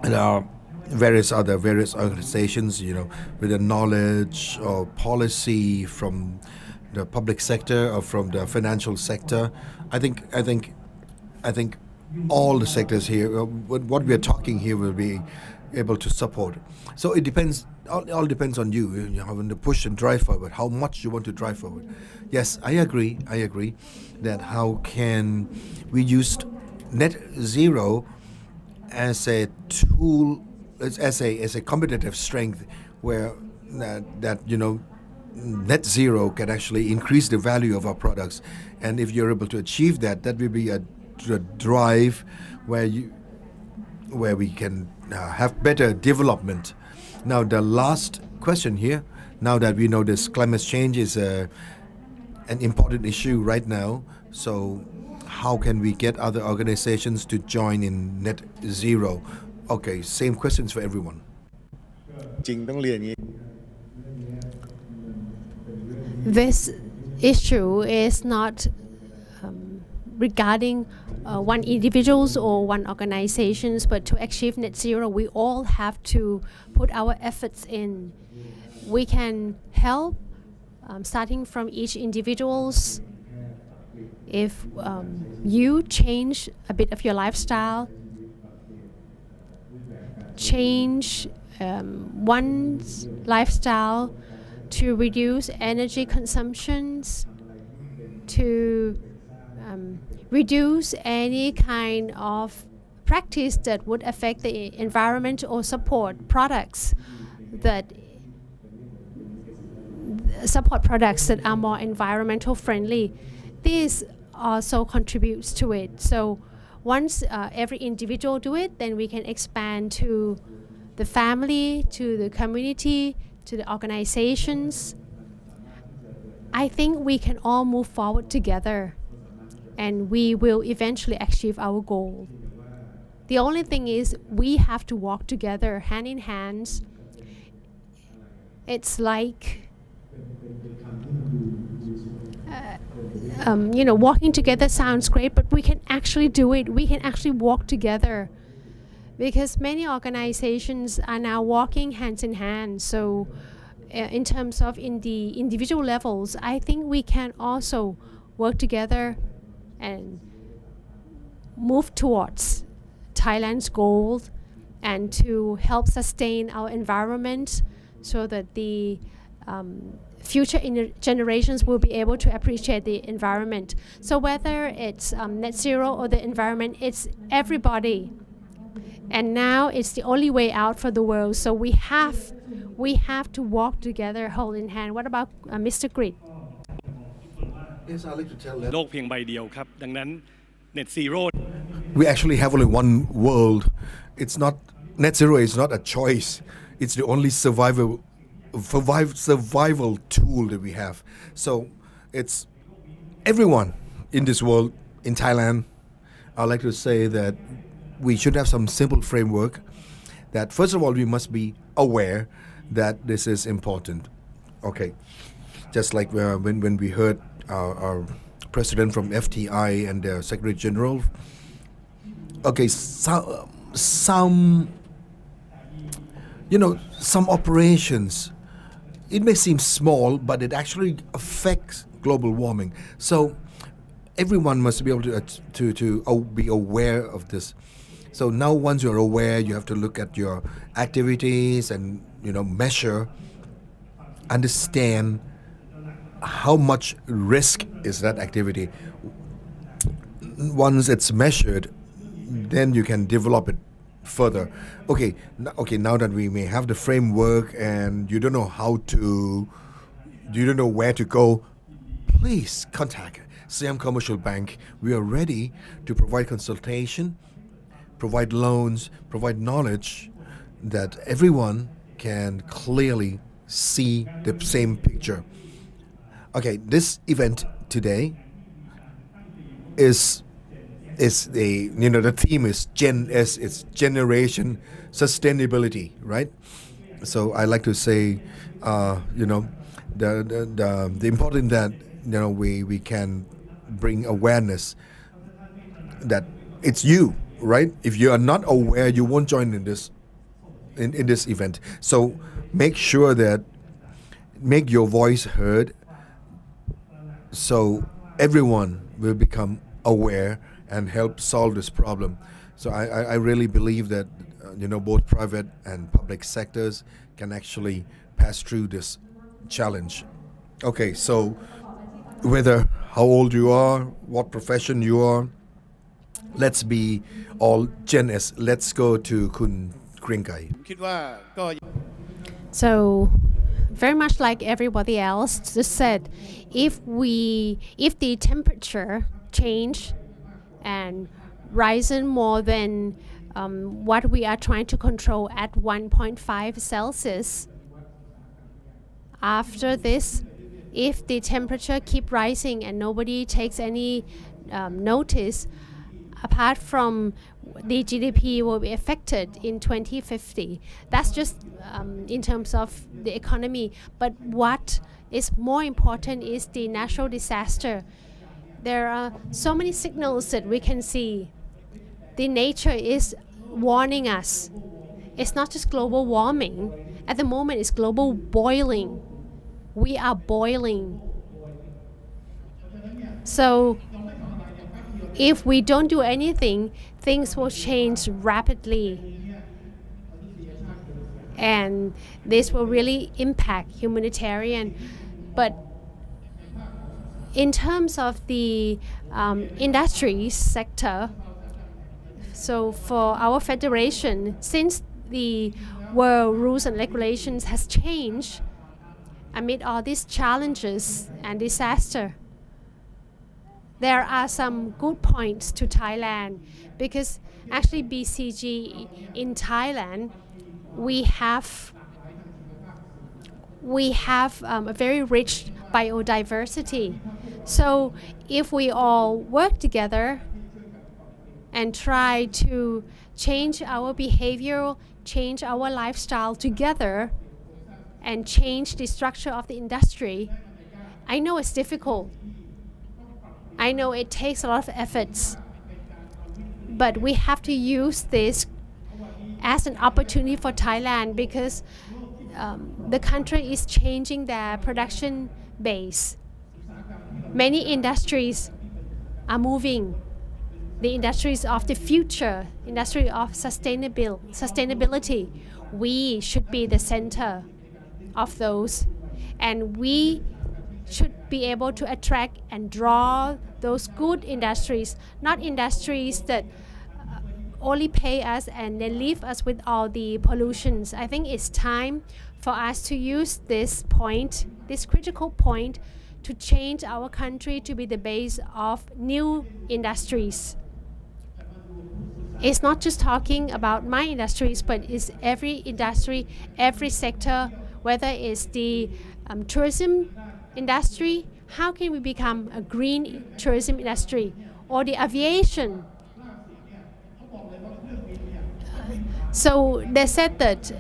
there are various organizations, with the knowledge or policy from the public sector or from the financial sector. I think all the sectors here, what we are talking here, will be able to support. So it depends. All depends on you. You have to push and drive forward. How much you want to drive forward? Yes, I agree. That how can we use net zero as a tool, as a competitive strength, where that net zero can actually increase the value of our products, and if you're able to achieve that, that will be a drive where we can have better development. Now, the last question here, now that we know this climate change is an important issue right now, so how can we get other organizations to join in net zero? Okay, same questions for everyone.
จริงต้องเรียนอย่างนี้
This issue is not regarding one individuals or one organizations, but to achieve net zero, we all have to put our efforts in. We can help, starting from each individuals. If you change a bit of your lifestyle, change one's lifestyle to reduce energy consumptions, to reduce any kind of practice that would affect the environment or support products that are more environmental friendly. This also contributes to it. So once every individual do it, then we can expand to the family, to the community, to the organizations. I think we can all move forward together, and we will eventually achieve our goal. The only thing is we have to walk together hand in hand. It's like walking together sounds great, but we can actually do it. We can actually walk together, because many organizations are now walking hands in hand. So in terms of in the individual levels, I think we can also work together and move towards Thailand's goal, and to help sustain our environment so that the future generations will be able to appreciate the environment. So whether it's net zero or the environment, it's everybody. And now it's the only way out for the world. So we have to walk together, hold in hand. What about Mr. Grid?
Yes, I'd like to tell that
โลกเพียงใบเดียวครับดังนั้น Net Zero
we actually have only one world. It's not net zero is not a choice. It's the only survival tool that we have. So it's everyone in this world in Thailand. I'd like to say that we should have some simple framework. That first of all we must be aware that this is important. Okay, just like when we heard our president from FTI and the Secretary General. Okay, some some operations, it may seem small, but it actually affects global warming. So everyone must be able to be aware of this. So now once you're aware, you have to look at your activities and measure, understand how much risk is that activity. Once it's measured, then you can develop it further. Okay, now that we may have the framework and you don't know you don't know where to go, please contact Siam Commercial Bank. We are ready to provide consultation, provide loans, provide knowledge that everyone can clearly see the same picture. Okay, this event today is the theme is it's generation sustainability, right? So I like to say the important that we can bring awareness that it's you, right? If you are not aware, you won't join in this event. So make sure that make your voice heard, so everyone will become aware and help solve this problem. So I really believe that both private and public sectors can actually pass through this challenge. Okay, so whether how old you are, what profession you are, let's be all Gen S. Let's go to Kun Krinkai.
คิดว่าก็
So very much like everybody else just said, if the temperature change and risen more than what we are trying to control at 1.5 Celsius, after this, if the temperature keep rising and nobody takes any notice, apart from the GDP will be affected in 2050. That's just in terms of the economy. But what is more important is the natural disaster. There are so many signals that we can see. The nature is warning us. It's not just global warming. At the moment, it's global boiling. We are boiling. So if we don't do anything, things will change rapidly. And this will really impact humanitarian. But in terms of the industry sector, so for our federation, since the world rules and regulations has changed amid all these challenges and disaster, there are some good points to Thailand, because actually BCG in Thailand, we have a very rich biodiversity. So if we all work together and try to change our behavior, change our lifestyle together, and change the structure of the industry, I know it's difficult. I know it takes a lot of efforts, but we have to use this as an opportunity for Thailand, because the country is changing their production base. Many industries are moving. The industries of the future, industry of sustainability, we should be the center of those, and we should be able to attract and draw those good industries, not industries that only pay us and then leave us with all the pollutions. I think it's time for us to use this point, this critical point, to change our country to be the base of new industries. It's not just talking about my industries, but it's every industry, every sector, whether it's the tourism industry, how can we become a green tourism industry, or the aviation. So they said that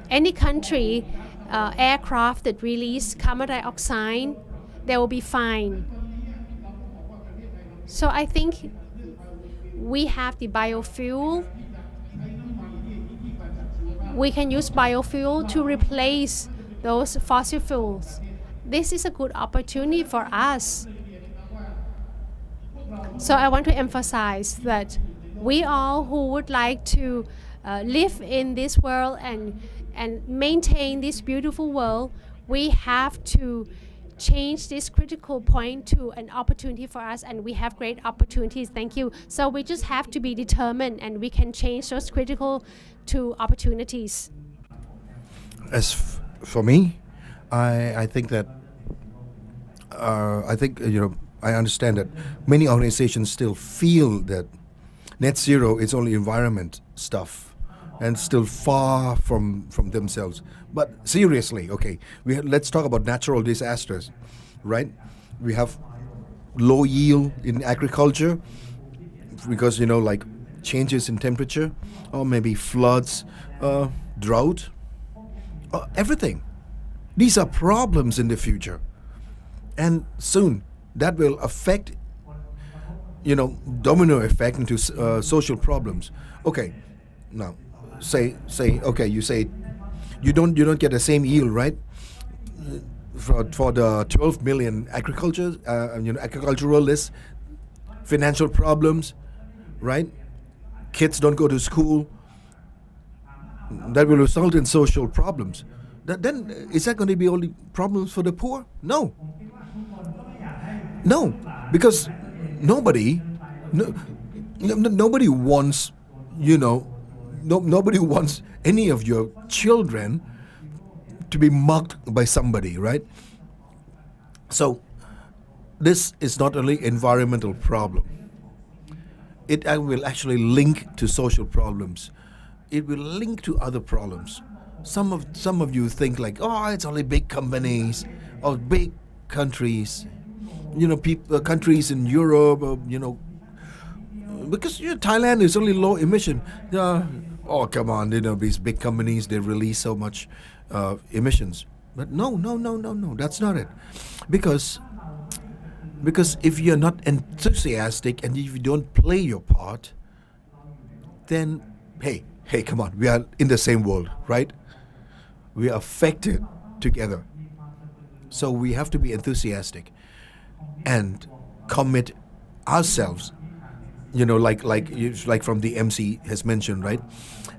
any country aircraft that release carbon dioxide, they will be fined. So I think we have the biofuel. We can use biofuel to replace those fossil fuels. This is a good opportunity for us. So I want to emphasize that we all who would like to live in this world and maintain this beautiful world, we have to change this critical point to an opportunity for us, and we have great opportunities. Thank you. So we just have to be determined, and we can change those critical to opportunities.
As for me, I think that I understand that many organizations still feel that net zero is only environment stuff and still far from themselves. But seriously, okay, let's talk about natural disasters, right? We have low yield in agriculture because, like changes in temperature, or maybe floods, drought, everything. These are problems in the future. And soon that will affect, domino effect into social problems. Okay, now say okay, you say you don't get the same yield, right? For the 12 million agriculturalists, financial problems, right? Kids don't go to school. That will result in social problems. Then is that going to be only problems for the poor? No, because nobody wants, nobody wants any of your children to be mugged by somebody, right? So this is not only environmental problem. It will actually link to social problems. It will link to other problems. Some of you think like, oh, it's only big companies or big countries, countries in Europe, because Thailand is only low emission. Oh, come on, these big companies, they release so much emissions. But no, that's not it. Because if you're not enthusiastic and if you don't play your part, then hey, come on, we are in the same world, right? We are affected together. So we have to be enthusiastic and commit ourselves, like from the MC has mentioned, right?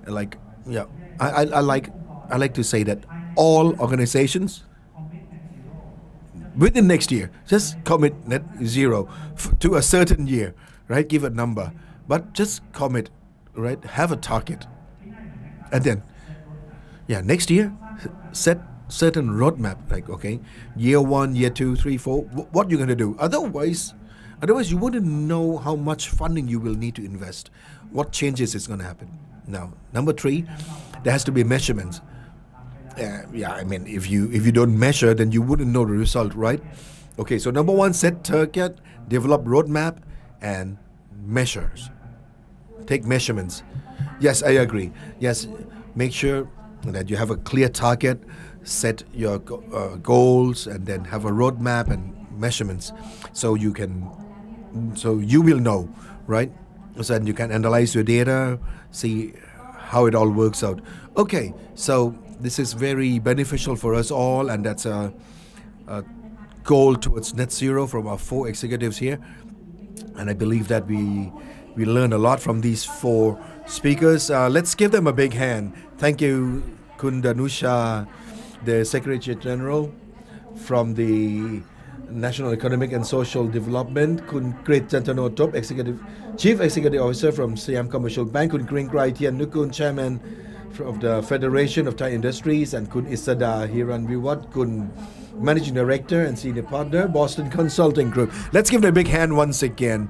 Like, yeah, I like to say that all organizations within next year just commit net zero to a certain year, right? Give a number, but just commit, right? Have a target, and then, next year set certain roadmap, like, okay, year 1, year 2, 3, 4, what you're going to do. Otherwise you wouldn't know how much funding you will need to invest, what changes is going to happen. Now, number 3, there has to be measurements. If you don't measure, then you wouldn't know the result, right? Okay, so number 1, set target, develop roadmap, and measures. Take measurements. Yes, I agree. Yes, make sure that you have a clear target, set your goals, and then have a roadmap and measurements, so you will know, right? So then you can analyze your data, see how it all works out. Okay, so this is very beneficial for us all, and that's a goal towards net zero from our 4 executives here. And I believe that we learned a lot from these 4 speakers. Let's give them a big hand. Thank you, Kun Danusha, the Secretary General from the National Economic and Social Development, Kun Krit Chantanotop, Chief Executive Officer from Siam Commercial Bank, Kun Kring Krai Tian Nukun, Chairman of the Federation of Thai Industries, and Kun Isada Hiranviwat, Kun Managing Director and Senior Partner, Boston Consulting Group. Let's give them a big hand once again.